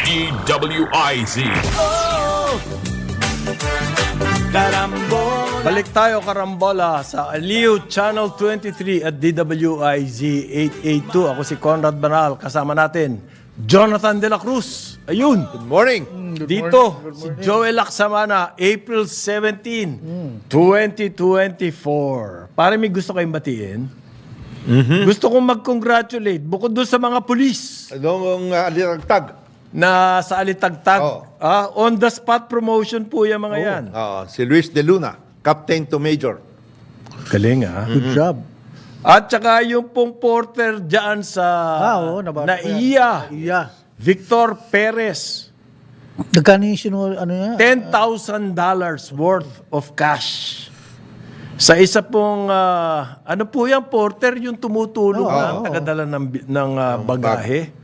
DWIZ. Balik tayo karambola sa Aliw Channel 23 at DWIZ 882. Ako si Conrad Banal. Kasama natin Jonathan De La Cruz. Ayun. Good morning. Dito, si Joel Laksamana, April 17, 2024. Pare, may gusto kayong batiin? Gusto kong mag-congratulate, bukod doon sa mga pulis Anong alitagtag? na sa Alitagtag. Oh. On the spot promotion po yung mga yan. Si Luis De Luna, Captain to Major. Galing ah. Good job. At saka yung pong porter dyan sa nabasa ko Naiya, Iya. Victor Perez. Nagkano yung ano yan? $10,000 worth of cash. Sa isa pong, ano po yan, porter, yung tumutulong na tagadala ng bagahe.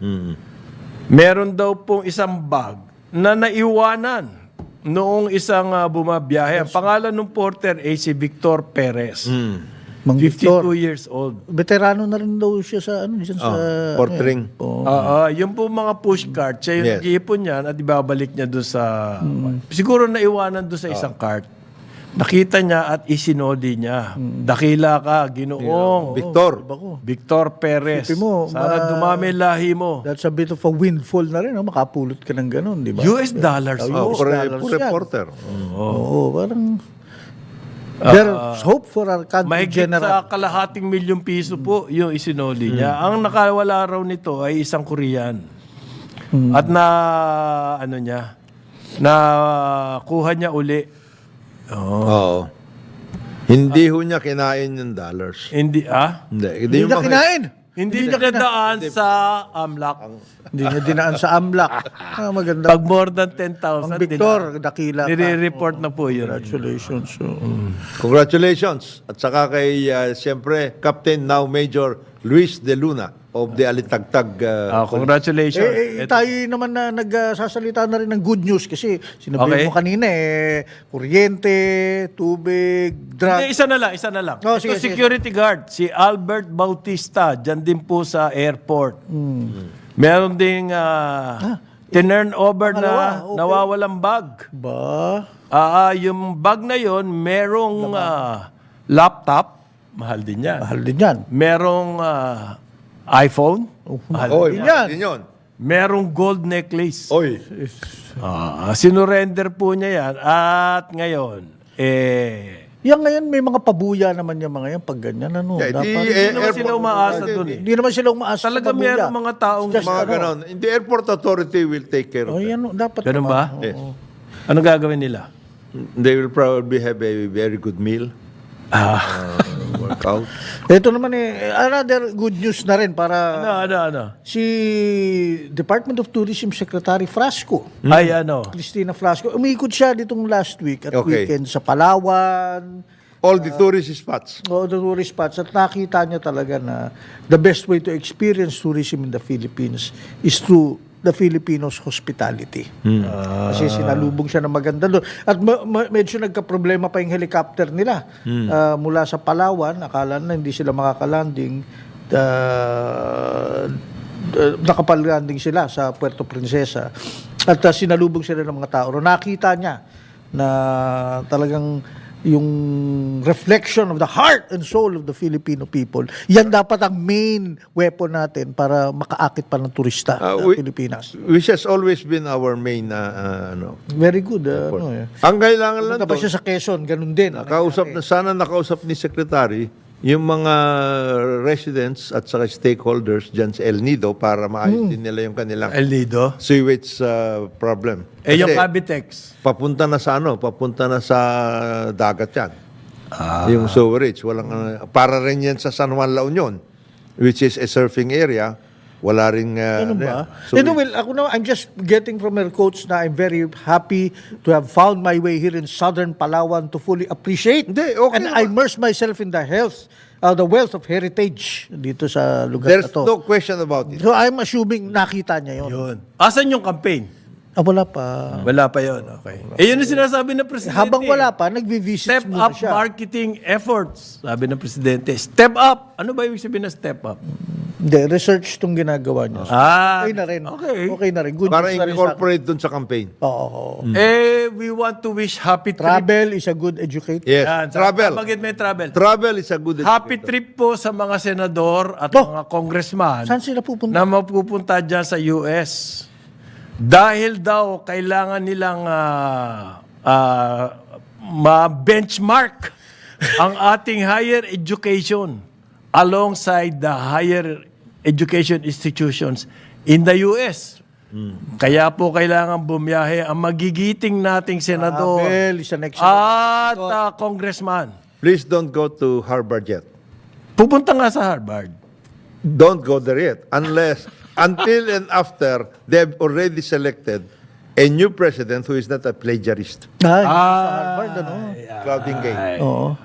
Meron daw pong isang bag na naiwanan noong isang bumabiyahe. Ang pangalan ng porter ay si Victor Perez. Mang 52 Victor. years old. Veterano na rin daw siya sa ano, dyan sa portering. Yung po mga pushcart, siya yung Yes. nag-iipon niyan at ibabalik niya doon sa... Siguro naiwanan doon sa isang cart. Nakita niya at isinodi niya. Dakila ka, Ginoong. Victor. Victor Perez. Isipin mo, Sana dumami lahi mo. That's a bit of a windfall na rin, no? Makapulot ka ng ganun, di ba? US dollars. Oh, po. US dollars Pure yan. reporter. Oo, parang... There's hope for our country Mahigit general. sa kalahating milyong piso po yung isinodi niya. Ang nakawala raw nito ay isang Korean. At na, ano niya, na kuha niya uli. Oo. Hindi ho niya kinain yung dollars. Hindi, Hindi Hindi niya kinain. Hindi niya dadaan sa AMLAC. Hindi niya dinaan sa AMLAC. Maganda. Pag more than 10,000, Ang Victor, dakila ka. nire-report na po yun. Congratulations. Congratulations. At saka kay, siyempre, Captain now Major Luis De Luna of the Alitagtag. Congratulations. Tayo naman na nagsasalita na rin ng good news kasi sinabi mo kanina kuryente, tubig, Hindi, drugs. isa na lang. Oh, Ito sige, security guard, si Albert Bautista, dyan din po sa airport. Meron ding tinurn over na Pangalawa, okay. nawawalang bag. Ba? Yung bag na yon merong laptop, mahal din yan. Mahal din yan. Merong iPhone, mahal Oy, din yan. mahal din yun. Merong gold necklace. Oy. Sinurrender po niya yan at ngayon, Yan ngayon may mga pabuya naman yung mga yan pag ganyan. Ano, Yeah, dapat, hindi naman sila umaasa dun eh. hindi naman sila umaasa Talaga sa pabuya. merong mga taong Mga ganon. The airport authority will take care of Oh, that. yan, dapat Ganun naman. ba? Yes. Ano gagawin nila? They will probably have a very good meal. Workout. Ito naman another good news na rin para Ano? si Department of Tourism Secretary Frasco, Ay, ano? Cristina Frasco, umikot siya ditong last week at Okay. weekend sa Palawan, All the tourist spots. the tourist spots, at nakita niya talaga na the best way to experience tourism in the Philippines is through the Filipinos' hospitality. Kasi sinalubong siya ng maganda doon. At medyo nagka-problema pa yung helicopter nila mula sa Palawan. Akala na hindi sila makakalanding. Nakapal-landing sila sa Puerto Princesa. At sinalubong sila ng mga tao. Nakita niya na talagang yung reflection of the heart and soul of the Filipino people. Yan dapat ang main weapon natin para makaakit pa ng turista sa Pilipinas. Which has always been our main, Very good. Ang kailangan lang Punta pa doon, siya sa Quezon, ganun din. sana nakausap ni Secretary yung mga residents at saka stakeholders dyan sa El Nido para maayos din nila yung kanilang El Nido? sewage problem. Yung Kasi Cavitex. papunta na sa dagat yan. Yung sewerage. Para rin yan sa San Juan La Union, which is a surfing area. Wala rin... Ano ba? Well, ako na, I'm just getting from her quotes na I'm very happy to have found my way here in southern Palawan to fully appreciate Hindi, okay and naman. immerse myself in the wealth of heritage dito sa lugar There's na to. no question about it. So I'm assuming nakita niya yon. Yun. Asan yung campaign? Wala pa. Wala pa yun. Okay. Yun ang sinasabi ng Presidente. Habang wala pa, nagvi-visit Step muna up siya. marketing efforts. Sabi ng Presidente. Step up. Ano ba ibig sabihin na step up? Hindi, research itong ginagawa niya. Okay na rin. Okay na rin. Good Para news na rin sa akin. incorporate dun sa campaign. Oo. We want to wish happy trip. Travel is a good educator. Yes. Yan, Travel. Bakit may travel? Travel is a good Happy educator. trip po sa mga senador at Oh! mga congressman Saan sila pupunta? na mapupunta dyan sa US. Dahil daw kailangan nilang ma-benchmark ang ating higher education alongside the higher education institutions in the US. Kaya po kailangan bumiyahe ang magigiting nating senador Travel is an excellent at congressman. Please don't go to Harvard yet. Pupunta nga sa Harvard. Don't go there yet until and after they've already selected a new president who is not a plagiarist. Sa Harvard, ano? Claudine Gay. Oo.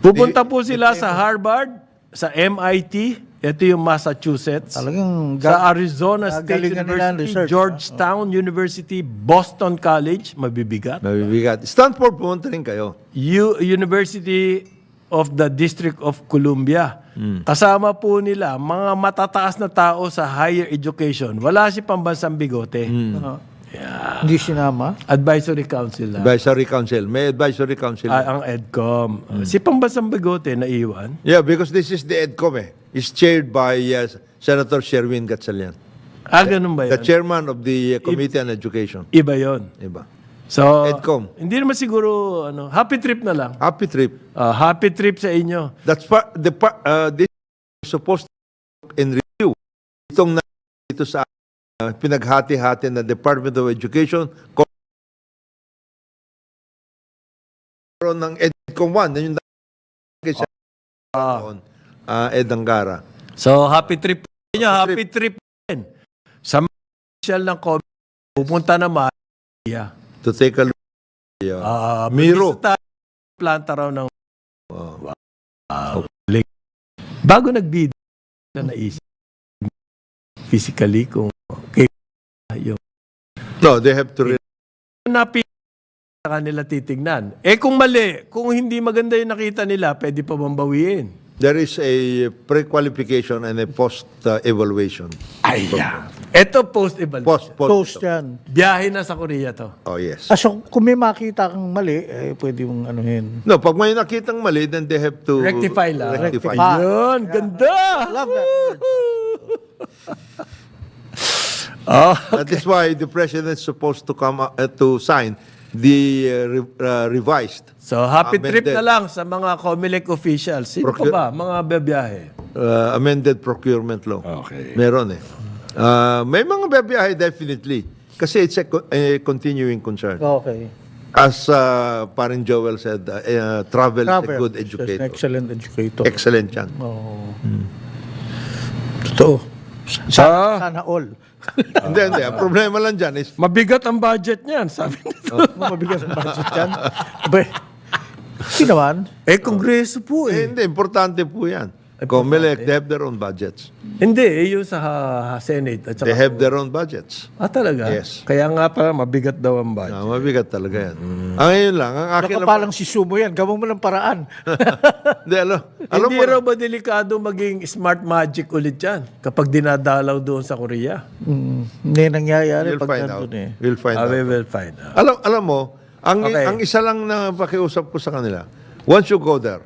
Pupunta po sila sa Harvard, sa MIT, ito yung Massachusetts, Talagang sa Arizona State gagalingan nila ang University, research. Georgetown University, Boston College, mabibigat, Mabibigat. Stanford, pumunta rin kayo. University of the District of Columbia. Kasama po nila mga matataas na tao sa higher education. Wala si pambansang bigote. Hindi sinama. Advisory Council lang. Advisory Council. May Advisory Council. Ang EDCOM. Si pambansang bigote naiwan. Yeah, because this is the EDCOM eh. It's chaired by Senator Sherwin Gatchalian. Ganun ba The yun? chairman of the Committee on Education. Iba yon. Diba? So, EDCOM. hindi naman siguro, happy trip na lang. Happy trip. Happy trip sa inyo. That's this is supposed to in review. Itong dito sa pinaghati-hati na Department of Education ng EDCOM 1 yung Ed Angara. So, happy trip po sa inyo. Happy trip din. Sa mga official ng COVID, pupunta naman. To take a look. Miro. Planta raw ng... Bago nag-video na naisip physically kung yung No, they have to sa kanila titignan. Kung mali, kung hindi maganda yung nakita nila, pwede pa bang bawiin? there is a pre-qualification and a post-evaluation. Ito post-evaluation. Post yan. Biyahe na sa Korea to. Oh, yes. So, kung may makita kang mali, pwede mong anuhin. No, pag may nakitang mali, then they have to Rectify lang. rectify. Rectify. Yun, ganda! Love that word. That is why the president is supposed to come to sign the revised So, happy Amended. trip na lang sa mga COMELEC officials. Sino pa ba? Mga babiyahe. amended procurement law. Okay. Meron eh. May mga babiyahe definitely. Kasi it's a continuing concern. Okay. As Parin Joel said, travel is a good Just an educator. excellent educator. Excellent yan. Totoo. Sana all. Hindi. Ang problema lang dyan is, Mabigat ang budget niyan, sabi nito. Mabigat ang budget yan. Abay, hindi naman. Kongreso po hindi, importante po yan. COMELEC, they have their own budgets. Hindi, yung sa Senate. At saka, They have their own budgets. talaga? Yes. Kaya nga pala, mabigat daw ang budget. Mabigat talaga yan. Ang ngayon lang, ang akin Nakapalang si Sumo yan. Gawin mo ng paraan. Hindi, alam Hindi mo, raw ba delikado maging smart magic ulit yan kapag dinadalaw doon sa Korea? Hindi nangyayari we'll pag find out. nandun eh. We'll find out. We will find out. Alam mo, Okay. ang isa lang na pakiusap ko sa kanila, once you go there,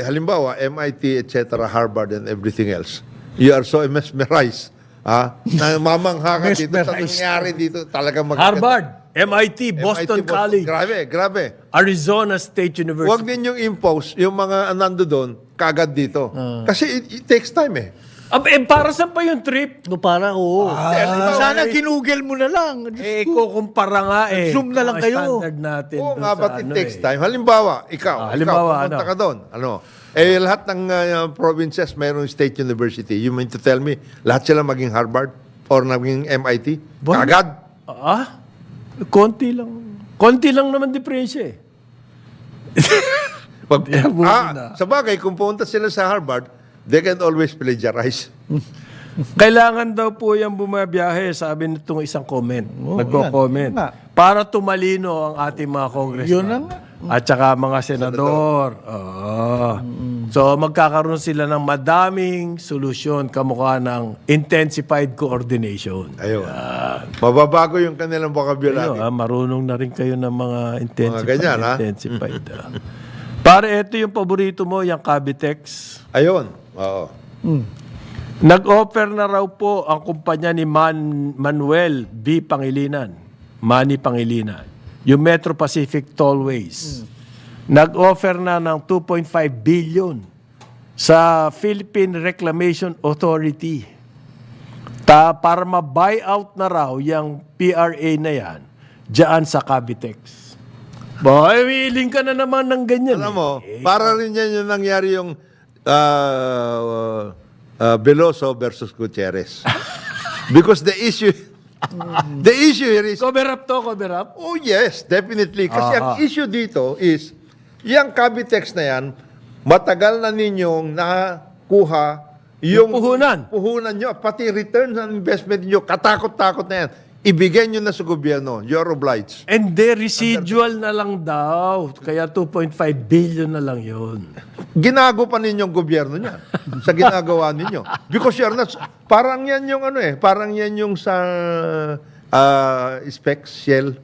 halimbawa, MIT, etc., Harvard, and everything else, you are so mesmerized, na mamangha ka dito sa Mesmerized. nangyari dito, talagang magaganda. Harvard, MIT, Boston MIT, College, Grabe. Arizona State University. Huwag din yung impose, yung mga nando doon, kagad dito. Kasi it takes time eh. Para saan pa yung trip? No, para, oo. Sana ginugel mo na lang. Kukumpara nga Zoom na lang mga kayo. Standard natin. Oo dun nga, sa but it ano takes time. Halimbawa, ikaw pumunta ano? ka doon. Lahat ng provinces mayroong state university. You mean to tell me, lahat sila maging Harvard or maging MIT? Kagad? Konti lang. Konti lang naman diferensya eh. Sa bagay, kung pumunta sila sa Harvard, they can always plagiarize. Kailangan daw po yung bumabiyahe, sabi nitong isang comment. Nagko-comment. yan. Para tumalino ang ating mga congressman. Yun na nga. At saka mga senador. Oo. So magkakaroon sila ng madaming solusyon kamukha ng intensified coordination. Ayun. Mababago yung kanilang vocabulary. Marunong na rin kayo ng mga intensified. ganyan, ha? Intensified. Pare, ito yung paborito mo, yung Cavitex. Ayun. Oo. Nag-offer na raw po ang kumpanya ni Manuel B. Pangilinan, Manny Pangilinan, yung Metro Pacific Tollways. Nag-offer na ng 2.5 billion sa Philippine Reclamation Authority para ma-buy out na raw yung PRA na yan dyan sa Cavitex. Boy, willing ka na naman ng ganyan. Alam mo, para rin yan yung nangyari yung Veloso versus Gutierrez. Because the issue here is, Cover up to, cover up. oh yes, definitely. Kasi ang issue dito is, yung Cavitex na yan, matagal na ninyong nakuha yung puhunan nyo, pati return on investment nyo, katakot-takot na yan. Ibigay nyo na sa gobyerno. You're obliged. And the residual na lang daw. Kaya 2.5 billion na lang yun. Ginago pa ninyong gobyerno niyan sa ginagawa ninyo. Because you're not, parang yan yung parang yan yung sa Specs Shell,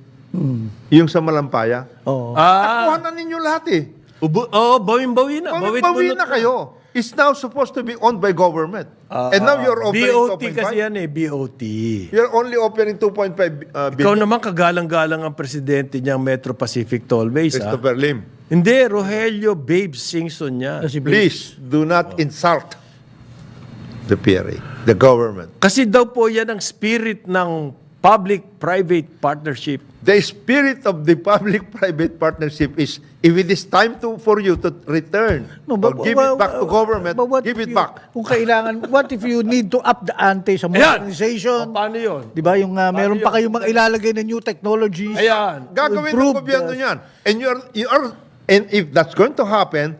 yung sa Malampaya. Oo. Kuha na ninyo lahat Bawin-bawi na. Bawi na kayo. It's now supposed to be owned by government. And now you're offering BOT 2.5. kasi yan BOT. You're only offering 2.5 Ikaw billion. naman kagalang-galang ang presidente niyang Metro Pacific Tollways. Christopher Lim. Hindi, Rogelio Babes Singson niya. Please, do not insult the PRA, the government. Kasi daw po yan ang spirit ng public-private partnership. The spirit of the public-private partnership is, if it is time for you to return or give it back to government, give it back. Kung kailangan, what if you need to up the ante sa modernization? Paano yun? Di ba? Yung meron pa kayong mga ilalagay na new technologies. Ayan. Gagawin ng Improve gobyerno the- yan. And if that's going to happen,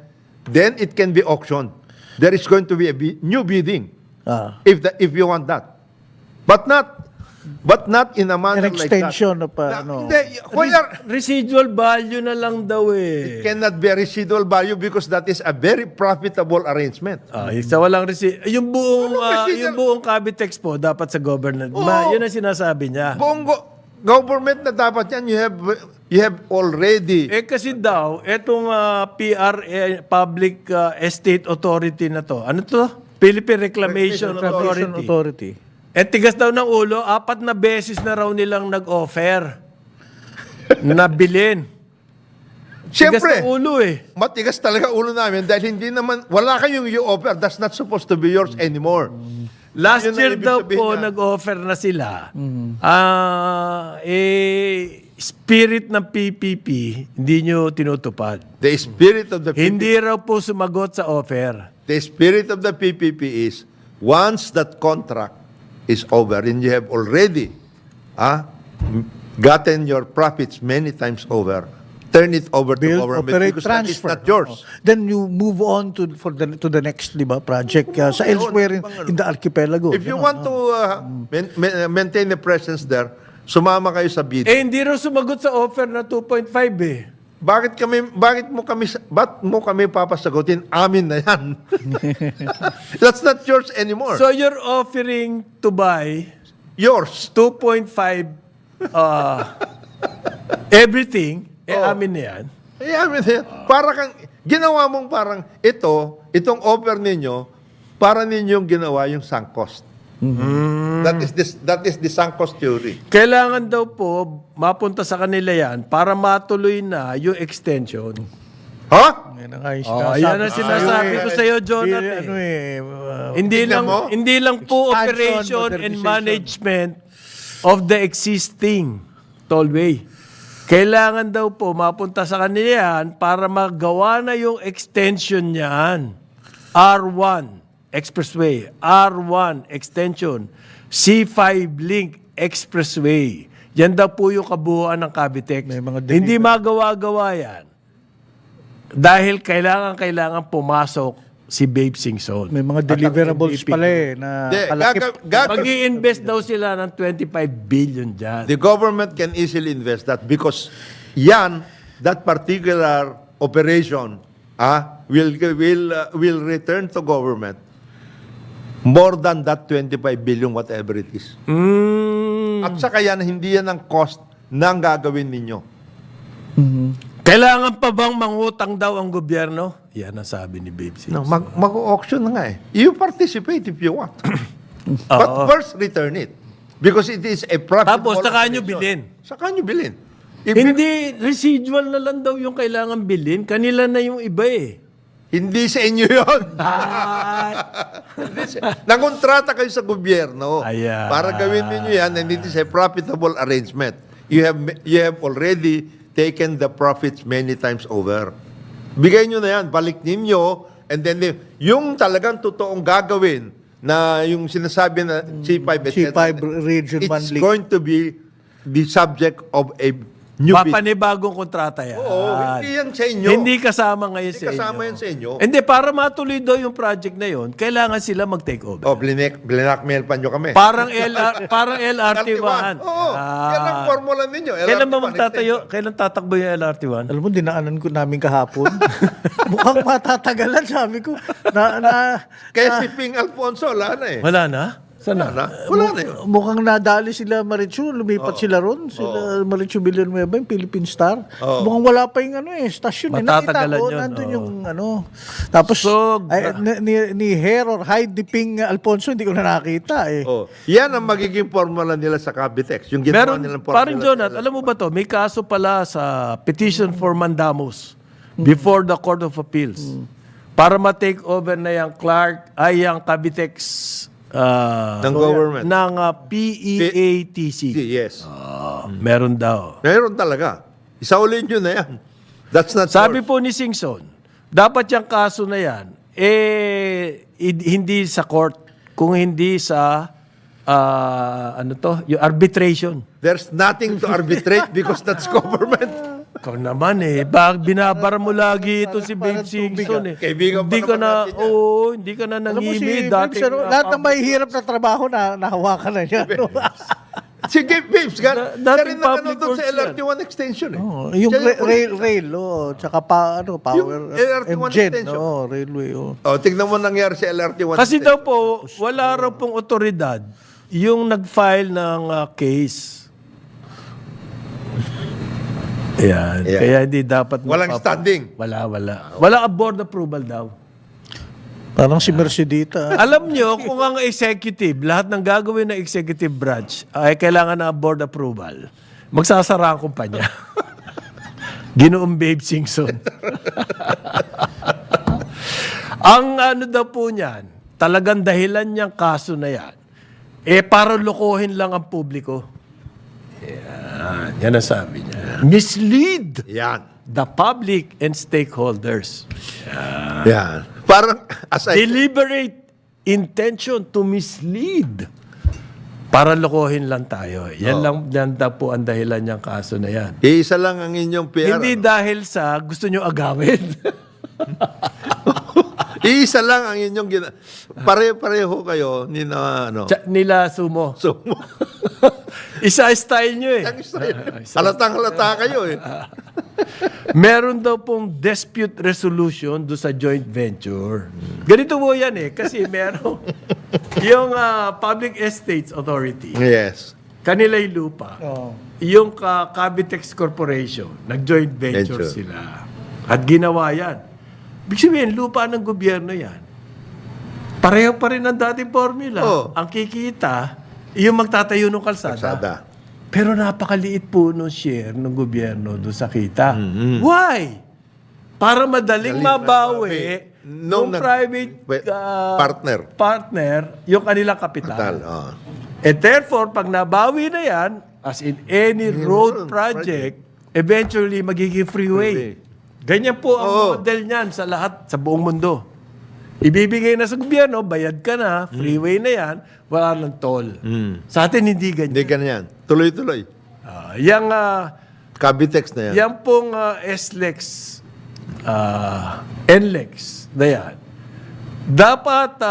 then it can be auctioned. There is going to be a new bidding if you want that. But not in a manner An like that. extension of, Hindi, Residual value na lang daw cannot be a residual value because that is a very profitable arrangement. Sa walang yung buong residual? yung buong Cavitex po dapat sa government. Yun ang sinasabi niya. Buong government na dapat yan, you have already. Kasi daw etong PRA Public Estate Authority na to. Ano to? Philippine Reclamation Authority. Tigas daw ng ulo, 4 na beses na raw nilang nag-offer na bilhin. Tigas Siyempre, ng ulo matigas talaga ulo namin dahil hindi naman, wala kayong offer. That's not supposed to be yours anymore. Last Yun ang year ibig daw sabihin po niya. nag-offer na sila. Spirit ng PPP, hindi nyo tinutupad. The spirit of the PPP, Hindi raw po sumagot sa offer. the spirit of the PPP is, once that contract is over and you have already gotten your profits many times over, turn it over to Build, government operate, because that is transfer. not yours. Then you move on to the next, di ba, project sa elsewhere in the archipelago. If you want to maintain a presence there, sumama kayo sa bid. Hindi raw sumagot sa offer na 2.5 Bakit mo kami papasagutin? Amin na yan. That's not yours anymore. So you're offering to buy yours. 2.5 everything, amin na yan. Amin na yan. Para kang, ginawa mong parang itong offer ninyo, para ninyong ginawa yung sunk cost. That is the sunk cost theory. Kailangan daw po mapunta sa kanila yan para matuloy na yung extension. Ha? Yan ang sinasabi ko sa iyo, Jonathan. Hindi lang po expansion, operation and modernization. management of the existing tollway. Kailangan daw po mapunta sa kanila yan para magawa na yung extension niyan. R1 Expressway, R1 Extension, C5 Link Expressway. Yan daw po yung kabuuan ng Cavitex. Hindi magawa-gawa yan. Dahil kailangan pumasok si Babe Singson. May mga deliverables pala na kalakip. Mag-i-invest daw sila ng 25 billion dyan. The government can easily invest that because that particular operation will return to government more than that 25 billion, whatever it is. At saka yan, hindi yan ang cost ng gagawin ninyo. Kailangan pa bang mangutang daw ang gobyerno? Yan ang sabi ni Babe Singson. No, mag-auction na nga eh. You participate if you want. But first, return it. Because it is a profitable Tapos, saka nyo operation. bilhin. Saka nyo bilhin. Hindi, residual na lang daw yung kailangan bilhin. Kanila na yung iba eh. Hindi sa inyo yun. Ay. Nangontrata kayo sa gobyerno Ayan. para gawin ninyo yan, and it is a profitable arrangement. You have already taken the profits many times over. Bigay nyo na yan, balik ninyo, and then yung talagang totoong gagawin na yung sinasabi na C5, etc. C5 Region 1 it's League. going to be the subject of a new business. Papanibagong kontrata yan. Oo, hindi yan sa inyo. Hindi kasama ngayon Hindi sa inyo. kasama yan sa inyo. Hindi, para matuloy daw yung project na yun, kailangan sila mag-take over. Oh, blinakmail pa nyo kami. Parang LRT1. Oo, yan ang formula ninyo. Kailan ba LRT1 magtatayo? Kailan tatakbo yung LRT1? Alam mo, dinaanan ko namin kahapon. Mukhang matatagalan, sabi ko. Kaya si Ping Alfonso, wala na eh. Wala na? Sana? Wala na yun. Mukhang nadali sila Marichu, lumipat sila ron. Sila Marichu Villanueva, yung Philippine Star. Mukhang wala pa yung stasyon. Matatagalan yun, Nandun oo. yung Tapos, So, ni Hair or Hyde de Ping Alfonso, hindi ko na nakita eh. Oh, yan ang magiging formula nila sa Cavitex. Yung ginawa Meron, nilang formula. parang Jonat, alam mo ba to, may kaso pala sa petition for mandamus before the Court of Appeals para ma-take over na yung yung Cavitex Ng government. ng PEATC. Yes. Meron daw. Meron talaga. Isaulin nyo na yan. That's not Sabi po ni Singson, dapat yung kaso na yan, hindi sa court, kung hindi sa, yung arbitration. There's nothing to arbitrate because that's government. Ikaw naman binabara mo lagi ito si Babe Singson eh. Kaibigan pa Hindi ka naman na, natin yan. hindi ka na Alam mo si nangimi. Babes, lahat ng mahihirap na trabaho na nahawakan na niya. Sige, Babes, dating siya rin public nakanood doon sa works yan. LRT1 extension eh. Yung Siya rail, tsaka power Yung LRT1 and gen, extension. railway. Oh, tignan mo nangyari sa LRT1 Kasi extension. daw po, wala raw pong otoridad yung nag-file ng case. Ayan. Yeah. Kaya hindi dapat... Walang standing. Wala. Wala board approval daw. Parang si Mercedita. Alam nyo, kung ang executive, lahat ng gagawin ng executive branch ay kailangan ng board approval, magsasara ang kumpanya. Ginoong Babe Singson. Ang daw po niyan, talagang dahilan niyang kaso na yan, para lokohin lang ang publiko. Yan ang sabi niya. Mislead Yan. the public and stakeholders. Yan. Parang, as I Deliberate intention to mislead. Para lokohin lang tayo. Yan daw po ang dahilan niyang kaso na yan. Iisa lang ang inyong PR. Hindi dahil sa gusto nyo agawin. Iisa lang ang inyong Pareho kayo ni na Nila sumo. So, Isa style nyo eh. ang Israel. Halatang-halata kayo eh. Meron daw pong dispute resolution do sa joint venture. Ganito po yan eh. Kasi meron yung Public Estates Authority. Yes. Kanila yung lupa. Yung Cavitex Corporation, nag-joint venture sila. At ginawa yan. Ibig sabihin, lupa ng gobyerno yan. Pareho pa rin ang dating formula. Oh. Ang kikita, yung magtatayo ng kalsada. Pero napakaliit po ng share ng gobyerno doon sa kita. Why? Para madaling mabawi Nung ng private partner yung kanilang kapital. And therefore, pag nabawi na yan, as in any road project, eventually magiging freeway. Ganyan po ang model niyan sa lahat, sa buong mundo. Ibibigay na sa gobyerno, bayad ka na, freeway na yan, wala ng toll. Sa atin, hindi ganyan. Hindi ganyan. Tuloy-tuloy. Cavitex na yan. Yan pong SLEX, NLEX na yan. Dapat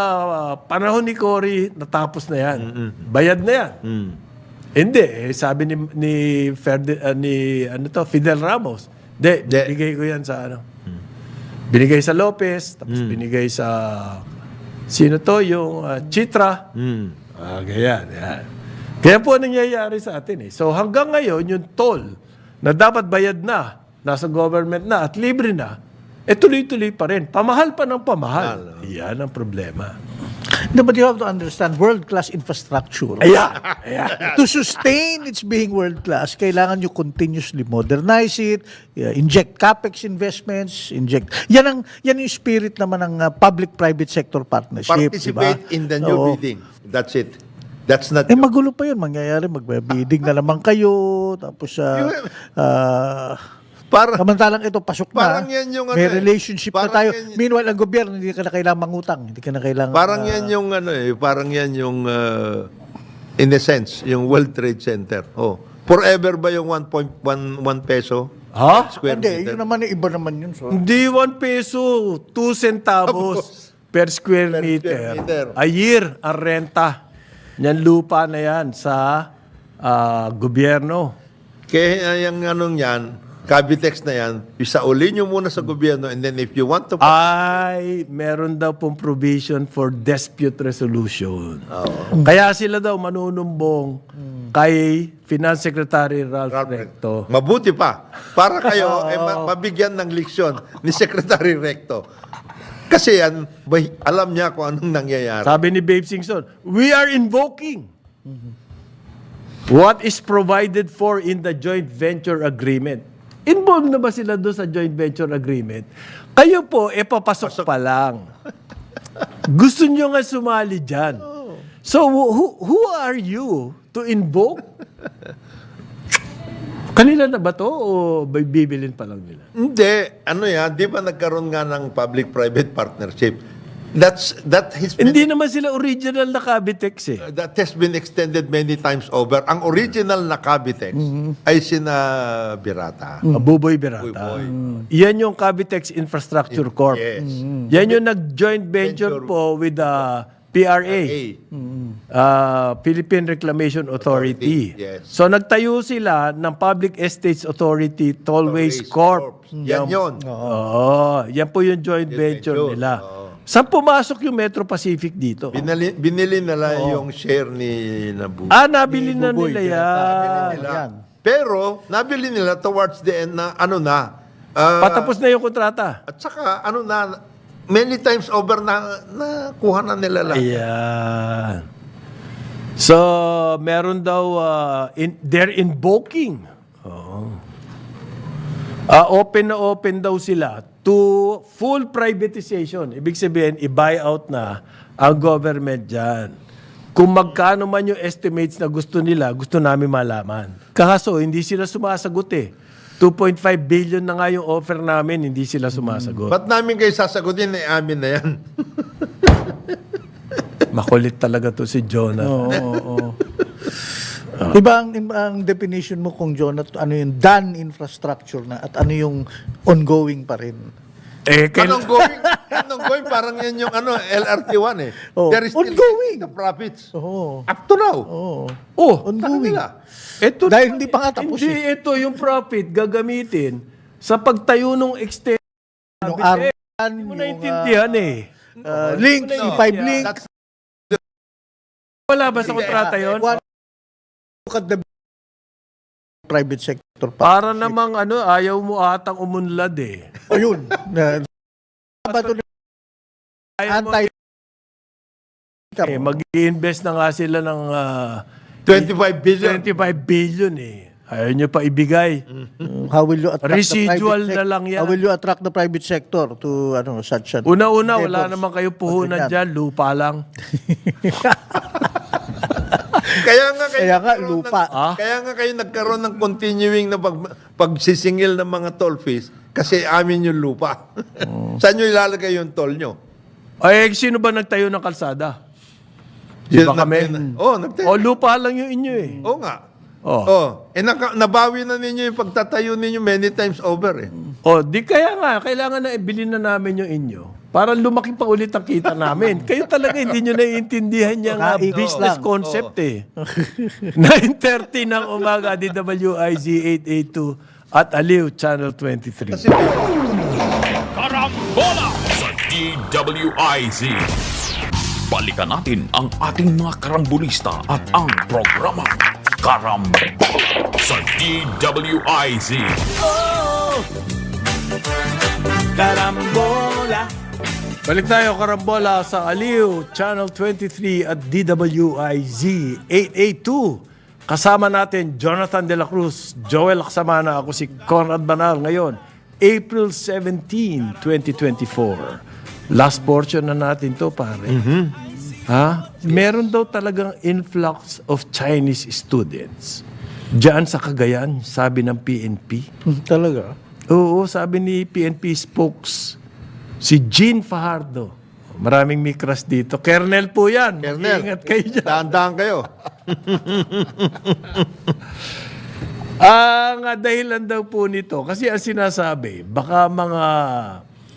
panahon ni Cory, natapos na yan. Bayad na yan. Hindi, sabi ni Fidel Ramos, bigay ko yan sa Binigay sa Lopez, tapos binigay sa sino to, yung Chitra. Ganyan, yan. Kaya po nangyayari sa atin eh. So hanggang ngayon, yung toll na dapat bayad na, nasa government na at libre na, tuloy-tuloy pa rin. Pamahal pa ng pamahal. Yan ang problema. No, but you have to understand, world-class infrastructure. Ayan. To sustain its being world-class, kailangan you continuously modernize it, inject capex investments, yan yung spirit naman ng public-private sector partnership. Participate diba? in the new Oo. bidding. That's it. That's not... Magulo pa yun. Mangyayari, magbibidding na naman kayo, tapos samantalang ito, pasok na. Parang yan yung may relationship na parang tayo. yan- Meanwhile, ang gobyerno, hindi ka na kailangan mangutang. Hindi ka na kailangan... Parang yan yung parang yan yung in a sense, yung World Trade Center. Oh, forever ba yung 1.11 peso Ha? square Hindi, meter? yun naman, iba naman yun. So. Hindi 1 peso, 2 centavos per square meter. meter. A year ang renta. Yan lupa na yan sa gobyerno. Kaya yung anong yan, Cavitex na yan, isauli nyo muna sa gobyerno and then if you want to... Ay, meron daw pong provision for dispute resolution. Kaya sila daw manunumbong kay Finance Secretary Ralph Recto. Mabuti pa. Para kayo mabigyan ng leksyon ni Secretary Recto. Kasi yan, alam niya kung anong nangyayari. Sabi ni Babe Singson, we are invoking what is provided for in the joint venture agreement. Involved na ba sila doon sa joint venture agreement? Kayo po, papasok pa lang. Gusto nyo nga sumali dyan. So, who are you to invoke? Kanila na ba to o bibilin pa lang nila? Hindi. Ano yan, di ba nagkaroon nga ng public-private partnership? That has been... Hindi naman sila original na Cavitex eh. That has been extended many times over. Ang original na Cavitex ay sina Birata. Buboy Berata. Buboy. Yan yung Cavitex Infrastructure Corp. Yes. Yan yung nag-joint venture po with the PRA. Philippine Reclamation Authority. Yes. So nagtayo sila ng Public Estates Authority Tollways Corp. Yan yun. Oo. Yan po yung joint venture venture. nila. Oo. Saan pumasok yung Metro Pacific dito? Binili nila yung share ni Nabu. Nabili na Buboy, nila Berata. yan. Yan. Pero, nabili nila towards the end na Patapos na yung kontrata. at saka, many times over na kuha na nila lang. Ayan. So, meron daw, they're invoking. Open na open daw sila to full privatization. Ibig sabihin, i-buy out na ang government dyan. Kung magkano man yung estimates na gusto nila, gusto namin malaman. Kaso, hindi sila sumasagot eh. 2.5 billion na nga yung offer namin, hindi sila sumasagot. Ba't namin kayo sasagutin amin na yan? Makulit talaga to si Jonah. Oo. Iba ang definition mo kung Jonathan, ano yung done infrastructure na at ano yung ongoing pa rin. Anong going? Parang yan yung LRT1 eh. Oh, There is still ongoing. the profits. Oo. Up to now. Ongoing. Ito, Dahil hindi pa nga tapos Hindi ito yung profit gagamitin sa pagtayo ng extension. Yung Arman, Hindi mo naintindihan Link, C5 Link. That's Wala ba sa kontrata yun? Look at the private sector pa. Para namang ayaw mo atang umunlad eh. Ayun. Bato na Ayaw mo, anti mag-i-invest na nga sila ng 25 billion. 25 billion eh. Ayaw nyo pa ibigay. How will you attract Residual the private na lang yan. How will you attract the private sector to such an Una-una, wala endeavors? naman kayo puhunan dyan. Lupa lang. Kaya nga lupa. Kaya nga kayo nagkaroon ng continuing na pagsisingil ng mga toll fees kasi amin yung lupa. Saan nyo ilalagay yung toll nyo? Ay, sino ba nagtayo ng kalsada? Di ba kami? nagtayo. Lupa lang yung inyo eh. Oo nga. Oh. Nabawi na ninyo yung pagtatayo ninyo many times over eh. Di kaya nga, kailangan na ibilin na namin yung inyo. Para lumaki pa ulit ang kita namin. Kayo talaga hindi nyo naiintindihan yung Naibis business lang. concept eh. 9:30 ng umaga, DWIZ 882 at Aliw Channel 23. Kasi Karang Karambola sa DWIZ. Balikan natin ang ating mga karambulista at ang programa Karambola sa DWIZ. Karambola. Balik tayo, Karambola, sa Aliw, Channel 23 at DWIZ 882. Kasama natin Jonathan De La Cruz, Joel Laksamana, ako si Conrad Banal. Ngayon, April 17, 2024. Last portion na natin to, pare. Ha? Meron daw talagang influx of Chinese students. Diyan sa Cagayan, sabi ng PNP. Talaga? Oo, sabi ni PNP spokes, si Jean Fajardo. Maraming may crush dito. Kernel po yan. Kernel. Ingat kayo dyan. Dahan-dahan kayo. Ang dahilan daw po nito, kasi ang sinasabi, baka mga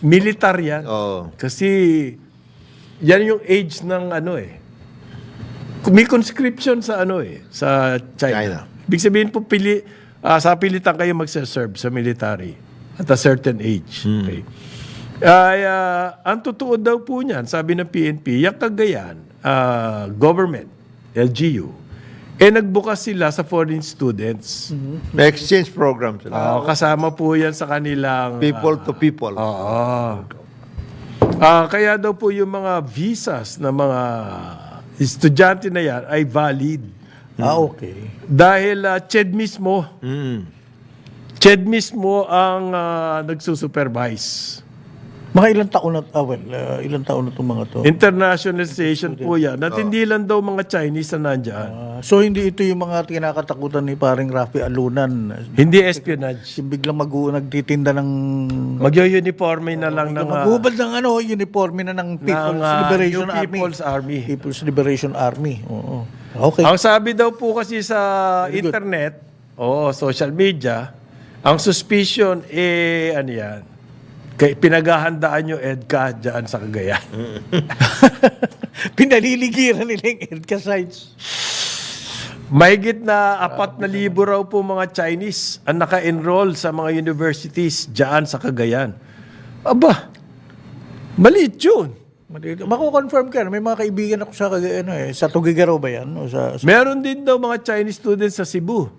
militar yan. Oo. Kasi yan yung age ng ano eh. May conscription sa ano eh, sa China. China. Ibig sabihin po, sa pilitan kayo magsaserve sa military at a certain age. Okay. Ang totoo daw po niyan, sabi ng PNP, yung Cagayan, government, LGU, nagbukas sila sa foreign students. May exchange program sila. Kasama po yan sa kanilang... People to people. Oo. Kaya daw po yung mga visas ng mga estudyante na yan ay valid. Okay. Dahil CHED mismo, CHED mismo ang nagsusupervise. Mga ilang taon na, ilang taon na itong mga to? Internationalization po yan. At hindi lang daw mga Chinese na nandyan. So hindi ito yung mga kinakatakutan ni paring Rafi Alunan. Hindi espionage. Yung biglang nagtitinda ng... Magyo-uniforme na lang ng... Magubad ng uniforme na ng People's Liberation New Army. People's Army. People's Liberation Army. Oo. Okay. Ang sabi daw po kasi sa internet, social media, ang suspicion ano yan, pinaghahandaan nyo EDCA dyan sa Cagayan. Pinaliligiran nila yung EDCA sites. Mahigit na 4,000 raw po mga Chinese ang naka-enroll sa mga universities dyan sa Cagayan. Aba, maliit yun. Mako-confirm ka, may mga kaibigan ako sa Cagayan, sa Tugigaraw ba yan? O sa... Meron din daw mga Chinese students sa Cebu.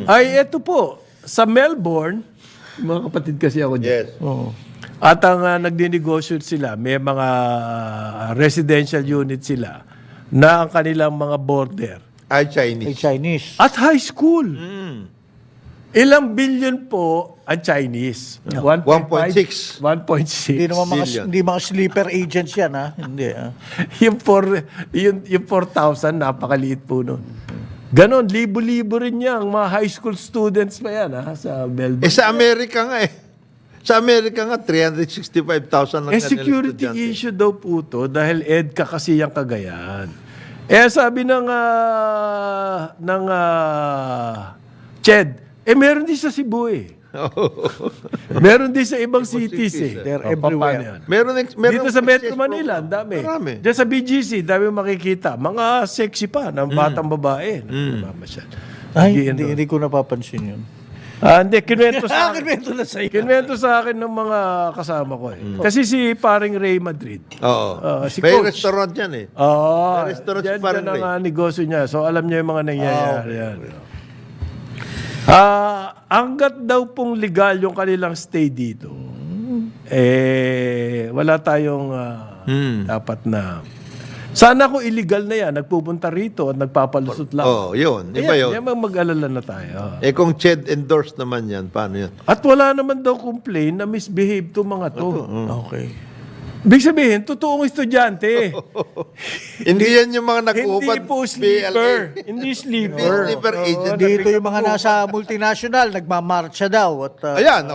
Ay, eto po, sa Melbourne, mga kapatid kasi ako dyan. Yes. Oo. At ang nagdinegosyo sila, may mga residential unit sila na ang kanilang mga border. Ay, Ay, Chinese. Chinese. At high school. Ilang billion po ang Chinese? 1.6. 1.6. Hindi naman mga, billion. hindi mga sleeper agents yan, ha? Hindi, ha? yung 4,000, napakaliit po nun. Ganon, libo-libo rin yan. Mga high school students pa yan, ha? Sa Melbourne. Sa Amerika nga eh. Sa Amerika nga, 365,000 ang Security estudyante. issue daw po to dahil EDCA kasi yung Cagayan. Sabi ng CHED, meron din sa Cebu eh. Meron din sa ibang cities eh. They're Paano everywhere. yan? Meron Dito sa Metro exchange Manila, ang program. dami. Marami. Diyan sa BGC, dami makikita. Mga sexy pa, ng batang babae. Namamasyal. Ay, hindi ko napapansin yun. Hindi, kinwento sa akin. Kinwento na sa'yo. Kinwento sa akin ng mga kasama ko eh. Kasi si paring Ray Madrid. Oo. Si May Coach. restaurant yan eh. Oo. May restaurant Dyan si Parang ang Ray. negosyo niya. So, alam niya yung mga nangyayari. Yan. Hanggat daw pong legal yung kanilang stay dito, wala tayong dapat na... Sana kung illegal na yan, nagpupunta rito at nagpapalusot lang. Yun. Iba yun. Yan mag-alala na tayo. Kung CHED endorsed naman yan, paano yan? At wala naman daw complain na misbehave to mga to. Okay. Ibig sabihin, totoong estudyante. Hindi yan yung mga nag-uupad. Hindi po sleeper. Hindi sleeper. Hindi sleeper agent. Dito yung mga nasa multinational, nagmamarcha daw. At, Ayan,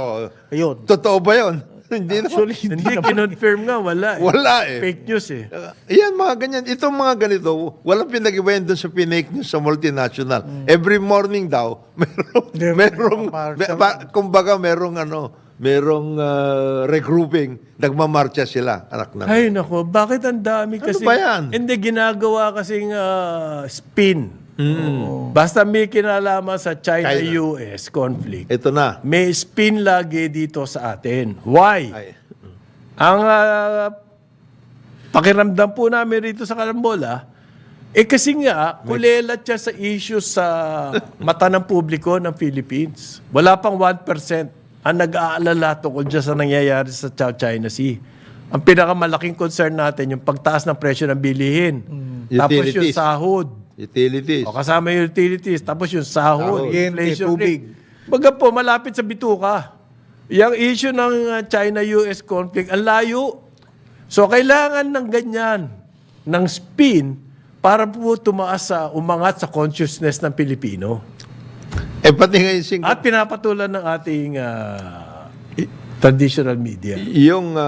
ayun. Totoo ba yun? Hindi na. Hindi, kinonfirm nga, wala. Wala eh. Fake news eh. Ayan, mga ganyan. Itong mga ganito, walang pinag-iwain doon sa pinake news sa multinational. Every morning daw, merong kumbaga merong regrouping, nagmamarcha sila, anak na. Ay, nako, bakit ang dami kasi... ba yan? Hindi, ginagawa kasing spin. Basta may kinalaman sa China-US conflict. Ito na. May spin lagi dito sa atin. Why? Ay. Ang pakiramdam po namin rito sa Karambola, kasi nga, kulelat siya sa issue sa mata ng publiko ng Philippines. Wala pang 1% ang nag-aalala tungkol dyan sa nangyayari sa South China Sea. Ang pinakamalaking concern natin, yung pagtaas ng presyo ng bilihin. Tapos yung Utilities. sahod. Utilities. O kasama yung utilities. Tapos yung sahod. Kuryente, Inflation tubig. rate. Baga po, malapit sa bituka. Yung issue ng China-US conflict, ang layo. So, kailangan ng ganyan, ng spin, para po umangat sa consciousness ng Pilipino. Pati nga yung At pinapatulan ng ating traditional media. yung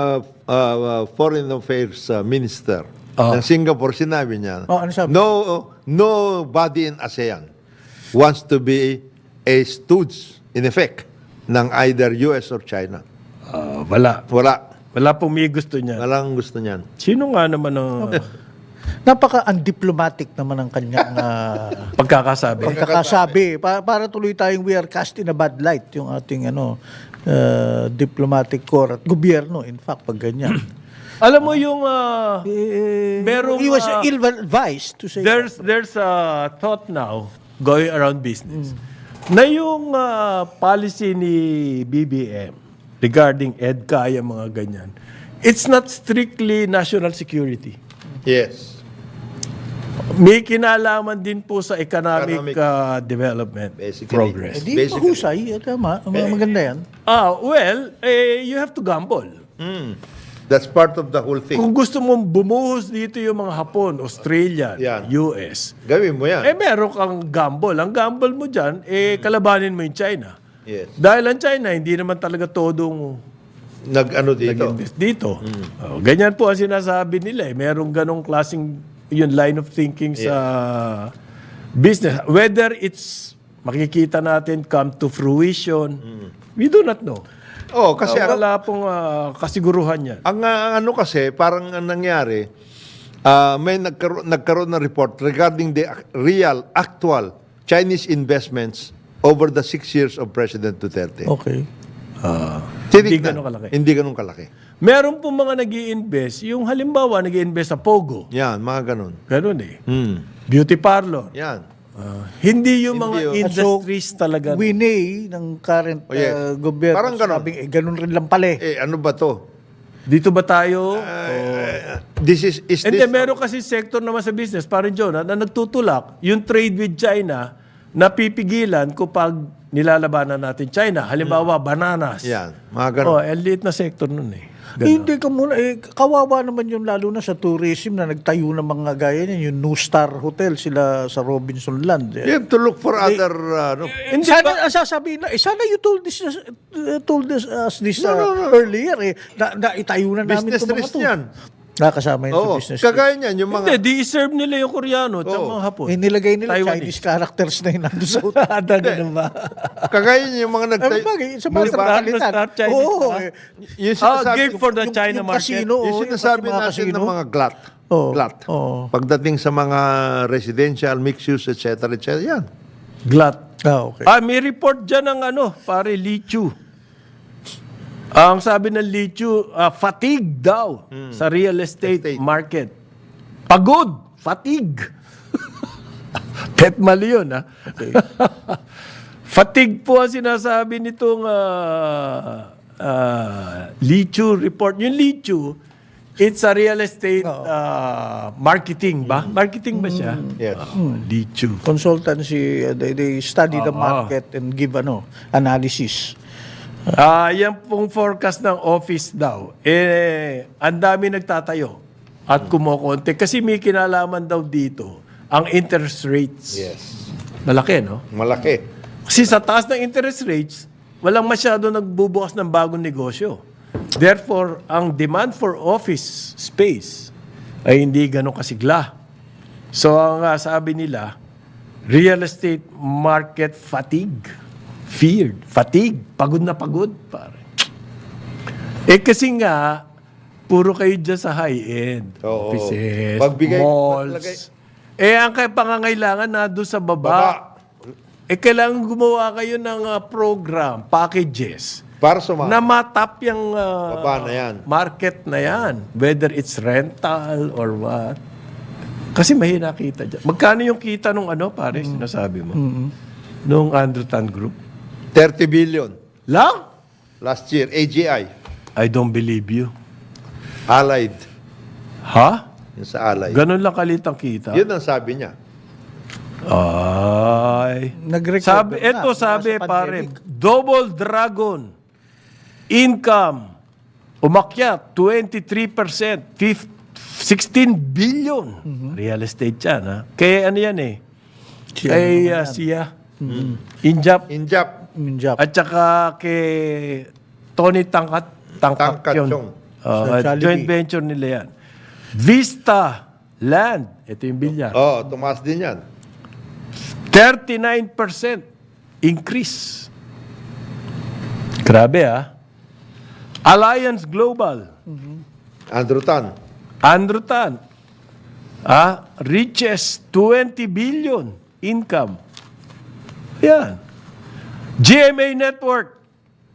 Foreign Affairs Minister ng Singapore, sinabi niya, Ano sabi? nobody in ASEAN wants to be a stooge, in effect, ng either US or China. Wala. Wala. Pong may gusto niya. Walang gusto niyan. Sino nga naman ang Napaka-undiplomatic naman ang kanyang pagkakasabi? pagkakasabi. Para tuloy tayong we are cast in a bad light, yung ating diplomatic corps at gobyerno, in fact, pag ganyan. Alam mo yung merong He was ill-advised to say there's a thought now going around business na yung policy ni BBM regarding EDCA, yung mga ganyan, it's not strictly national security. Yes. May kinalaman din po sa economic development, Basically. progress. Di Basically. mahusay, tama. Maganda yan. You have to gamble. That's part of the whole thing. Kung gusto mong bumuhos dito yung mga Hapon, Australia, Yan. US, Gawin mo yan. meron kang gamble. Ang gamble mo dyan, kalabanin mo yung China. Yes. Dahil ang China, hindi naman talaga todong Nag-ano dito. nag-invest dito. Ganyan po ang sinasabi nila. Merong ganong klaseng yung line of thinking sa business. Whether it's makikita natin come to fruition, we do not know. Kasi Wala pong kasiguruhan yan. ang ano kasi, parang ang nangyari, may nagkaroon ng report regarding the actual Chinese investments over the 6 years of President Duterte. Okay. Hindi ganun kalaki. Hindi ganun kalaki. Meron po mga nag invest yung halimbawa nag invest sa Pogo. Yan, mga ganun. Ganun eh. Beauty parlor. Yan. Hindi yung mga Hindi industries talaga. Winay ng current gobyerno. Parang ganun. Sabing, ganun rin lang pala eh. Ano ba to? Dito ba tayo? Is Hindi, this... meron kasi sector naman sa business, parang John, na nagtutulak, yung trade with China, napipigilan kapag nilalabanan natin China. Halimbawa, bananas. Yan, mga ganun. Elite na sector nun eh. Hindi ka muna, kawawa naman yung lalo na sa tourism na nagtayo ng mga gaya niyan, yung New Star Hotel, sila sa Robinson Land. You have to look for other... Sana, ang sasabihin na, sana you told us this earlier na itayo na namin business itong mga risk to. yan. Nakasama yun sa Oo, business. kagaya niyan, yung mga... Hindi, di-serve nila yung Koreano at mga Hapon. Nilagay nila Taiwanese. Chinese characters na yun nandun sa Ganun ba? Kagaya niyan, yung mga nagtayo... bagay, sa Di mga ba? palitan. Star Chinese Oo. ba? Yung sinasabi, Geared for the China yung market. casino, yung sinasabi mga natin casino. ng mga glut. Oo. Glut. Oo. Pagdating sa mga residential, mixed use, etc. Yan. Glut. Okay. May report dyan ng pare, Lichu. Ang sabi ng Lichu, fatigue daw sa real estate market. Pagod, fatigue. Pet mali yun, ha? Okay. Fatigue po ang sinasabi nitong Lichu report. Yung Lichu, it's a real estate marketing ba? Marketing ba siya? Yes. Lichu. Consultancy, they study the market and give analysis. Yan pong forecast ng office daw. Ang dami nagtatayo at kumukonti. Kasi may kinalaman daw dito ang interest rates. Yes. Malaki, no? Malaki. Kasi sa taas ng interest rates, walang masyado nagbubukas ng bagong negosyo. Therefore, ang demand for office space ay hindi ganun kasigla. So, ang sabi nila, real estate market fatigue. Feared. Fatigue. Pagod na pagod. Pare. Kasi nga, puro kayo dyan sa high-end. Oo. Offices, Pagbigay- malls. paglagay- Ang pangangailangan na doon sa baba. Kailangan gumawa kayo ng program, packages, Para sumama. na matap yung Baba na yan. market na yan. Whether it's rental or what. Kasi mahina kita dyan. Magkano yung kita nung pare, sinasabi mo? Nung Andretan Group? 30 billion Lang? last year. AGI. I don't believe you. Allied. Ha? Yung sa Allied. Ganun lang kalit ang kita? Yun ang sabi niya. Ay. Nag-recover na. Sabi Sa pare, pandemic. Double Dragon income umakyat 23%, 16 billion. Real estate yan, ha? Kaya ano yan eh? Kay siya. Injap. Injap. Minjap. At saka kay Tony Tangkat Tangkat yun. Chong. Sa Jollibee. Joint venture nila yan. Vista Land. Ito yung bilya. Oh, tumaas din yan. 39% increase. Grabe Alliance Global. Andrew Tan. Andrew Tan. Reaches 20 billion income. Yan. GMA Network.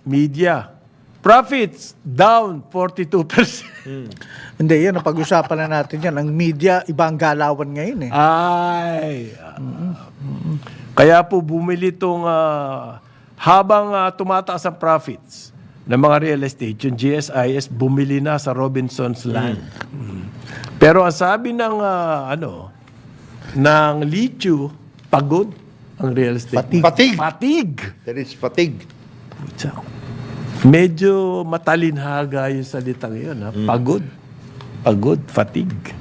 Media. Profits down 42%. Hindi, yan, napag-usapan na natin yan. Ang media, iba ang galawan ngayon eh. Kaya po bumili itong habang tumataas ang profits ng mga real estate, yung GSIS bumili na sa Robinson's Land. Pero ang sabi ng ng Lichu, pagod ang real estate. Fatigue. There is fatigue. Medyo matalinhaga yung salitang yun. Pagod. Pagod. Fatigue.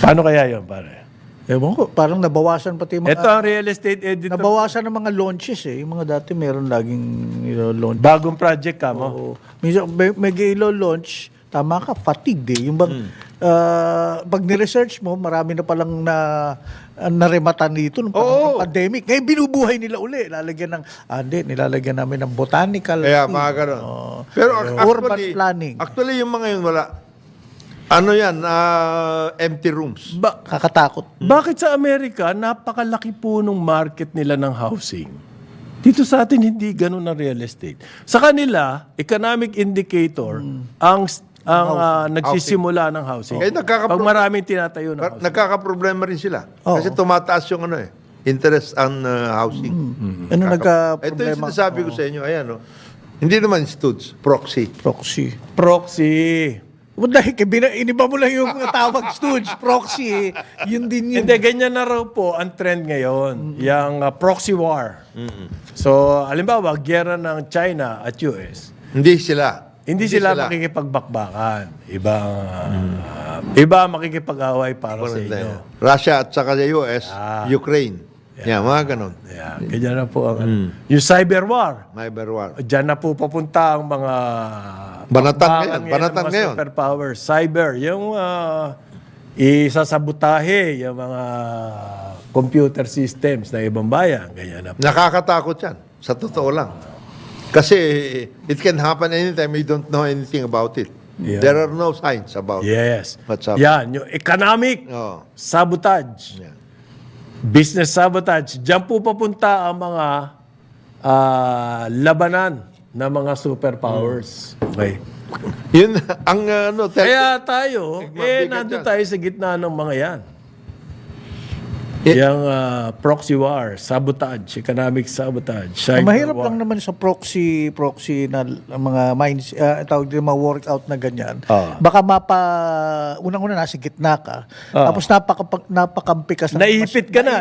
Paano kaya yun, pare? Ewan ko, parang nabawasan pati mga... Ito ang real estate editor. Nabawasan ng mga launches eh. Yung mga dati meron laging launch. Bagong project ka mo. Oo. Minsan, may launch, tama ka, fatigue eh. Yung bang, pag ni-research mo, marami na palang narematan dito nung panahon ng pandemic. Ngayon, binubuhay nila uli. Lalagyan ng, nilalagyan namin ng botanical. Kaya mga ganun. Pero urban planning. Actually, yung mga yun wala. Ano yan? Empty rooms. Kakatakot. Bakit sa Amerika, napakalaki po nung market nila ng housing? Dito sa atin, hindi ganun ang real estate. Sa kanila, economic indicator, ang nagsisimula ng housing. Pag maraming tinatayo ng housing. Nagkakaproblema rin sila. Kasi tumataas yung interest on housing. Ano Ito yung nagka-problema? sinasabi ko sa inyo. Ayan, hindi naman studs, proxy. Proxy. Dahil iniba mo lang yung tawag stooge, proxy. Yun din yun. Hindi, ganyan na raw po ang trend ngayon. Yung proxy war. So, halimbawa, gyera ng China at US. Hindi sila. Hindi sila makikipagbakbakan. Iba makikipag-away para sa inyo. Russia at saka sa US, Ukraine. Yeah, mga ganun. Yeah, ganyan na po ang... Yung cyber war. Cyber war. Diyan na po papunta ang mga... Banatan bakbakan ngayon. Banatan ng mga ngayon. superpowers. Cyber. Yung isasabotahe, yung mga computer systems na ibang bayan. Ganyan na po. Nakakatakot yan. Sa totoo lang. Kasi it can happen anytime you don't know anything about it. Yeah. There are no signs about Yes. what's up. Yan. Yung economic sabotage. Yeah. Business sabotage. Diyan po papunta ang mga labanan ng mga superpowers. Okay. Yun, ang Kaya tayo, mabigat nandun yan. tayo sa gitna ng mga yan. Yung proxy war, sabotage, economic sabotage, cyber Mahirap war. lang naman sa proxy na mga minds, tawag din mga workout na ganyan. Baka unang-una nasa gitna ka. Tapos napakampi ka sa... Naipit ka na.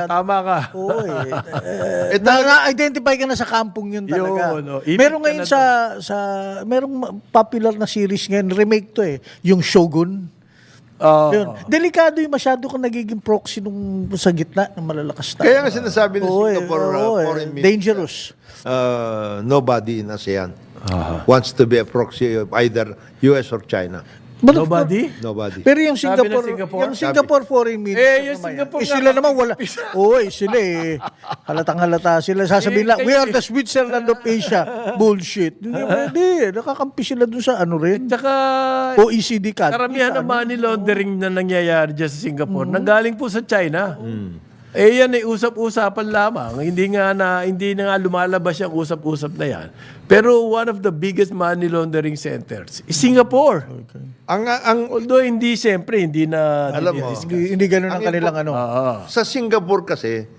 Tama ka. Oo na-identify ka na sa kampong yun talaga. Ipit Meron ka ngayon na merong popular na series ngayon, remake to yung Shogun. Yun. Delikado yung masyado kang nagiging proxy sa gitna ng malalakas tayo. Kaya nga sinasabi ng Singapore foreign minister, dangerous. Nobody in ASEAN wants to be a proxy of either US or China. But of course, Nobody? Nobody. pero yung Sabi ng Singapore, Singapore? foreign minister. Yung Singapore sila naman wala. Sila halatang-halata sila. Sasabihin lang, we are the Switzerland of Asia. Bullshit. Hindi pwede. Nakakampi sila dun sa rin. Tsaka, OECD countries. karamihan ng money laundering na nangyayari dyan sa Singapore, nanggaling po sa China. Eh yan ay usap-usapan lamang. Hindi na nga lumalabas yung usap-usap na yan. Pero one of the biggest money laundering centers is Singapore. Ang Although hindi na Alam mo, Hindi ganun ang Ang kanilang ano. sa Singapore kasi,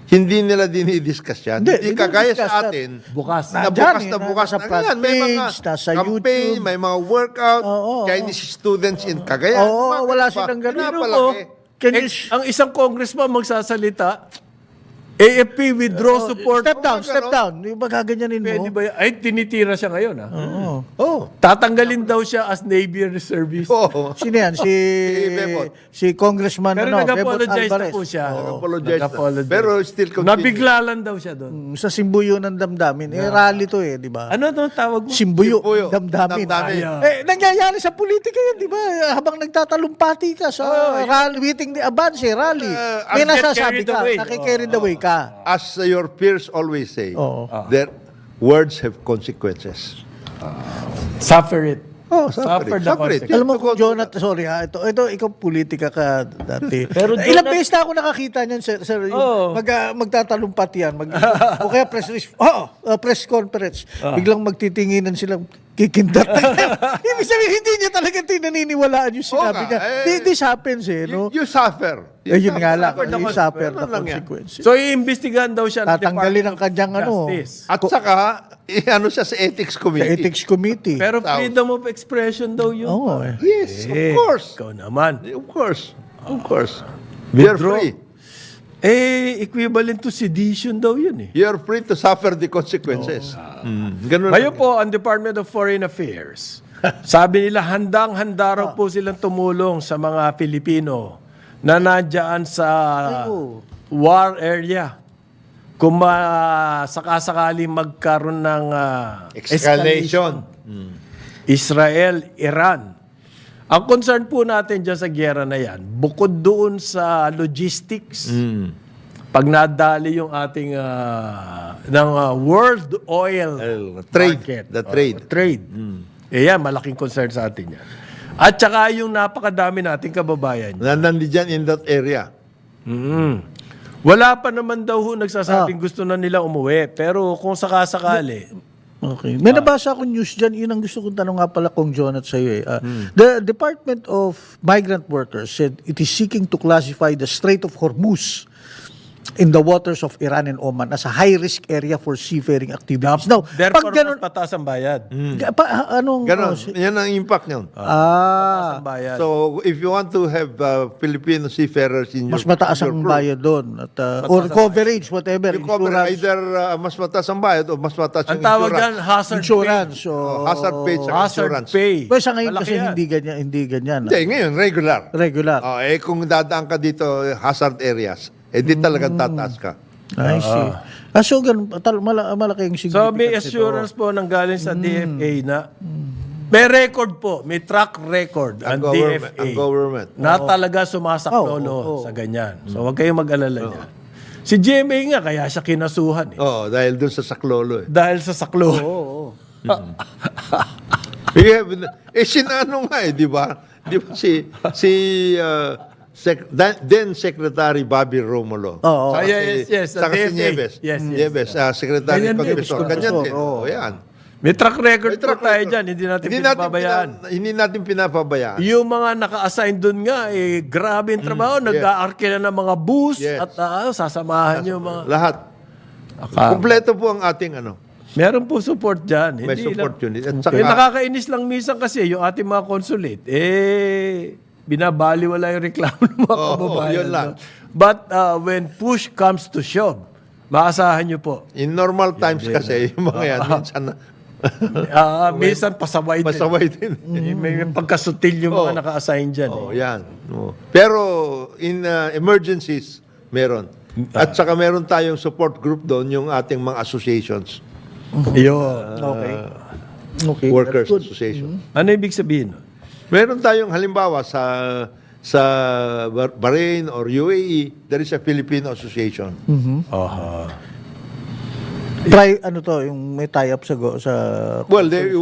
hindi nila dinidiscuss yan. Hindi kagaya dinidiscuss sa yan. atin. bukas. Na Nandyan bukas nasa na front ganyan. May mga page, nasa campaign, YouTube. may mga workout, Oo, Chinese students in Cagayan. Oo, Bakit wala ba? silang ganun. Pinapalaki. Can Eh, you ang isang congressman magsasalita, AFP withdraw support. step down. Yung magaganyanin Pwede mo. ba yan? Ay, tinitira siya ngayon. Ha? Oo. Oh. Tatanggalin daw siya as Navy Reservist. Oh. Sino yan? Bebot. Si Congressman Pero Bebot nag-apologize na Alvarez. po siya. Nag-apologize na. Nag-apologize. Pero still continue. Nabigla lang daw siya doon. Sa simbuyo ng damdamin. Rally to di ba? Ano ang tawag mo? Simbuyo, Simbuyo, damdamin. damdamin. Nangyayari sa politika yan, di ba? Habang nagtatalumpati ka sa rally, meeting the advance, rally. May get nasasabi carried ka, away. nakikarried away ka. As your peers always say, Oo. their words have consequences. Suffer it. Oh, Suffer the consequences. You Alam mo, have to go- Jonathan, sorry ha, ito ikaw politika ka dati. Pero Ilang Jonathan- beses na ako nakakita niyan, sir, yung Oo. magtatalumpat yan. O kaya press conference. Biglang magtitinginan silang kikindat. Ibig sabihin, hindi niya talaga tinaniniwalaan yung sinabi Oo niya. nga, This happens no? You suffer. Yun nga lang, suffer the you consequences. suffer the Ganun lang yan. consequences. So, iimbestigahan daw siya ng Tatanggalin ang Department of kanyang Justice. At saka, ano siya sa ethics Sa committee. ethics committee. Pero freedom of expression daw yun. Oo Yes, of Eh, course. Ikaw naman. Of course. Of course. You're Withdraw. free. Equivalent to sedition daw yun eh. You're free to suffer the consequences. Ganun. Ngayon po, ang Department of Foreign Affairs, sabi nila handang-handa raw po silang tumulong sa mga Pilipino na nandiyan sa war area. Kung sakasakali magkaroon ng Escalation. Israel, Iran. Ang concern po natin dyan sa giyera na yan, bukod doon sa logistics, pag nadali yung ating world oil Trade. market, The trade. trade. Eh yan, malaking concern sa atin yan. At saka yung napakadami nating kababayan. Nandun dyan in that area. Wala pa naman daw ho nagsasabing gusto na nila umuwi. Pero kung sakasakali, Okay. May nabasa akong news dyan. Yun ang gusto kong tanong nga pala kung Jonat sa'yo The Department of Migrant Workers said it is seeking to classify the Strait of Hormuz in the waters of Iran and Oman as a high-risk area for seafaring activities. Now, therefore, pag ganun, mas pataas ang bayad. anong... Ganon. Yan ang impact niyon. Ang bayad. So, if you want to have Filipino seafarers in mas your mataas your ang crew, bayad doon. At, or coverage, whatever. you cover Insurance. either mas mataas ang bayad o mas mataas Ang yung tawag insurance. dyan, hazard Insurance. pay. Hazard pay sa Hazard insurance. pay. Pero sa ngayon Malaki kasi yan. hindi ganyan. Hindi, ngayon, regular. Regular. Kung dadaan ka dito, hazard areas, di talagang tataas ka. I see. So, ganun, malaking So, significance may ito. assurance po ng galing sa DFA na may record po, may track record ang DFA Ang government. na talaga sumasaklolo sa ganyan. So, huwag kayong mag-alala niya. Si GMA nga, kaya siya kinasuhan eh. Oo, dahil dun sa saklolo. Dahil sa saklo. Sinano nga di ba? Di ba then Secretary Bobby Romulo. Oo. Saka Yes, saka si DFA. Nieves. Yes. Nieves, Secretary Ganyan din. Confessor. Ganyan din. Oo, yan. May track record May track po tayo record. dyan. Hindi natin pinababayaan. Hindi natin pinapabayaan. Yung mga naka-assign doon nga, grabe yung trabaho. Nag-aarkila ng mga bus Yes. at sasamahan yung mga... Lahat. Kompleto po ang ating Meron po support dyan. may Hindi support lang, unit. At Eh, saka, nakakainis lang minsan kasi yung ating mga consulate, binabaliwala yung reklamo ng mga kababayan. yun lang. no? But when push comes to shove, maasahan nyo po. in normal times kasi, yung mga yan, minsan Minsan pasaway din. masaway din. May pagkasutil yung mga naka-assign dyan. Oh, yan. Oh. Pero in emergencies, meron. At saka meron tayong support group doon, yung ating mga associations, Yun. Okay. workers That's good. association. Ano ibig sabihin? Meron tayong halimbawa sa Bahrain or UAE, there is a Filipino association. Aha. Ano to, yung may tie-up sa Well, they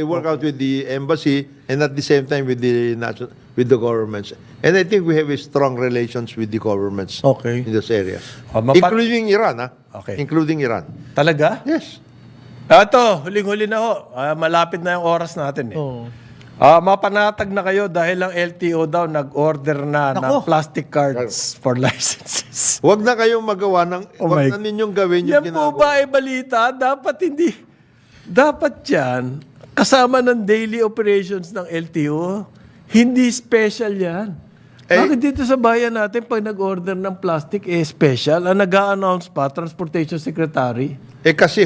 work out with the embassy and at the same time with the governments. And I think we have a strong relations with the governments Okay. in this area. Oh, Including Iran, Okay. Including Iran. Talaga? Yes. Ito, huling-huli na ho. Malapit na yung oras natin eh. Oh. Mapanatag na kayo dahil ang LTO daw nag-order na ng Nako. plastic cards for licenses. Huwag na kayong magawa ng, Oh huwag my- na ninyong gawin yung Yan po ba ay balita? Dapat hindi. Dapat yan, kasama ng daily operations ng LTO. Hindi special yan. Bakit dito sa bayan natin, pag nag-order ng plastic, special? Ang nag-a-announce pa, Transportation Secretary. Kasi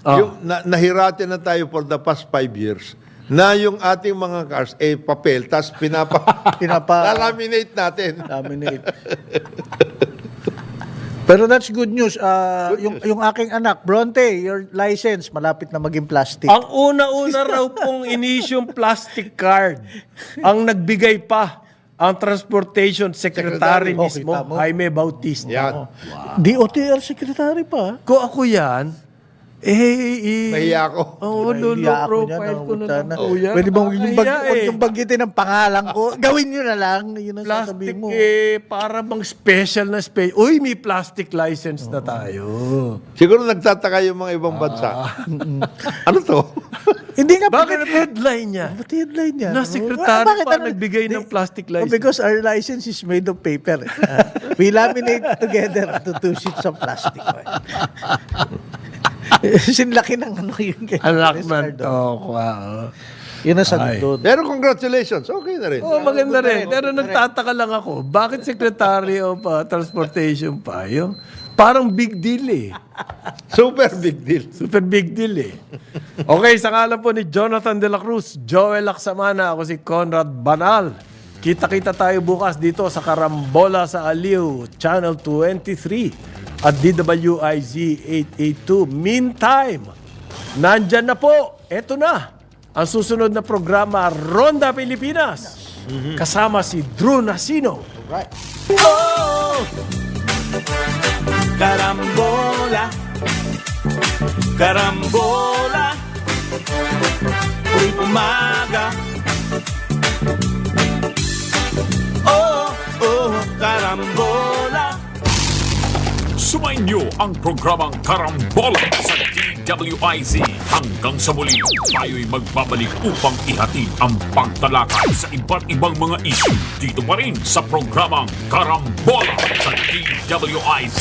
yung nahiratin na tayo for the past 5 years na yung ating mga cars, papel, tas laminate natin. Laminate. Pero that's good news. Yung aking anak, Bronte, your license, malapit na maging plastic. Ang una-una raw pong inisyong plastic card, ang nagbigay pa ang Transportation Secretary Oh, mismo, kita mo. Jaime Bautista. Yan. DOTR secretary pa. Kung ako yan, Nahiya ako. Oo, Nahiya ako profile niyan, ko na puta lang po yan. Pwede bang Nakakahiya huwag yung banggitin ng pangalan ko? Gawin nyo na lang. Yun ang Plastic sasabihin mo. para bang special na special. Uy, may plastic license na tayo. Siguro nagtataka yung mga ibang bansa. Ano to? Hindi nga. Bakit headline niya? Ba't headline niya? Na secretary Bakit pa nagbigay ng plastic license? Because our license is made of paper. We laminate together to 2 sheets of plastic. Sinlaki ng yung kay Anak Chris man Ardo. to. Wow. Yun ang sagot Ay. doon. Pero congratulations. Okay na rin. Oh, maganda rin. Pero nagtataka lang ako, bakit Secretary of Transportation pa? Yung, parang big deal eh. Super big deal. Super big deal eh. Okay, sa ngalan po ni Jonathan De La Cruz, Joel Laksamana, ako si Conrad Banal. Kita-kita tayo bukas dito sa Karambola sa Aliw, Channel 23 at DWIZ 882. Meantime, nandyan na po, eto na, ang susunod na programa, Ronda Pilipinas. Kasama si Drew Nasino. Right. Carambola, carambola, tuwing umaga. Oh, oh, carambola. Sumainyo ang programang Karambola sa DWIZ. Hanggang sa muli, tayo'y magbabalik upang ihatid ang pagtalakay sa iba't ibang mga issue dito pa rin sa programang Karambola sa DWIZ.